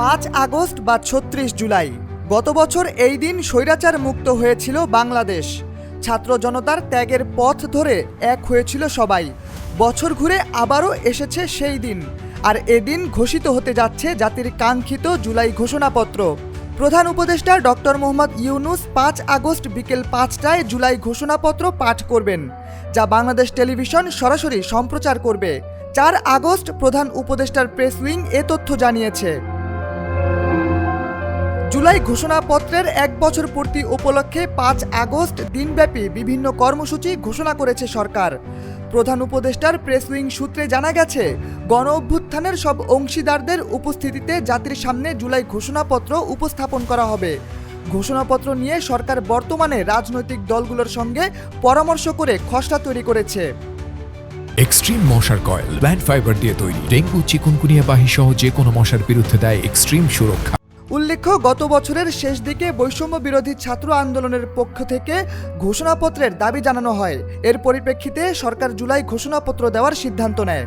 5 August বা ৩৬ জুলাই গত বছর এই দিন স্বৈরাচার মুক্ত হয়েছিল বাংলাদেশ। ছাত্র জনতার ত্যাগের পথ ধরে এক হয়েছিল সবাই। বছর ঘুরে আবারও এসেছে সেই দিন, আর এদিন ঘোষিত হতে যাচ্ছে জাতির কাঙ্ক্ষিত জুলাই ঘোষণাপত্র। প্রধান উপদেষ্টা ডক্টর মোহাম্মদ ইউনূস 5 আগস্ট বিকেল 5টায় জুলাই ঘোষণাপত্র পাঠ করবেন, যা বাংলাদেশ টেলিভিশন সরাসরি সম্প্রচার করবে। 4 আগস্ট প্রধান উপদেষ্টার প্রেস উইং এ তথ্য জানিয়েছে। জুলাই ঘোষণাপত্রের 1 বছর পূর্তি উপলক্ষে 5 আগস্ট দিনব্যাপী বিভিন্ন কর্মসূচি ঘোষণা করেছে সরকার। প্রধান উপদেষ্টার প্রেস উইং সূত্রে জানা গেছে, গণ অভ্যুত্থানের সব অংশীদারদের উপস্থিতিতে জাতির সামনে জুলাই ঘোষণাপত্র উপস্থাপন করা হবে। ঘোষণাপত্র নিয়ে সরকার বর্তমানে রাজনৈতিক দলগুলোর সঙ্গে পরামর্শ করে খসড়া তৈরি করেছে। এক্সট্রিম মশার কয়েল প্ল্যান্ট ফাইবার দিয়ে তৈরি, ডেঙ্গু চিকুনগুনিয়া বাহি সহ যে কোনো মশার বিরুদ্ধে দেয় এক্সট্রিম সুরক্ষা। উল্লেখ্য, গত বছরের শেষ দিকে বৈষম্য বিরোধী ছাত্র আন্দোলনের পক্ষ থেকে ঘোষণাপত্রের দাবি জানানো হয়। এর পরিপ্রেক্ষিতে সরকার জুলাই ঘোষণাপত্র দেওয়ার সিদ্ধান্ত নেয়।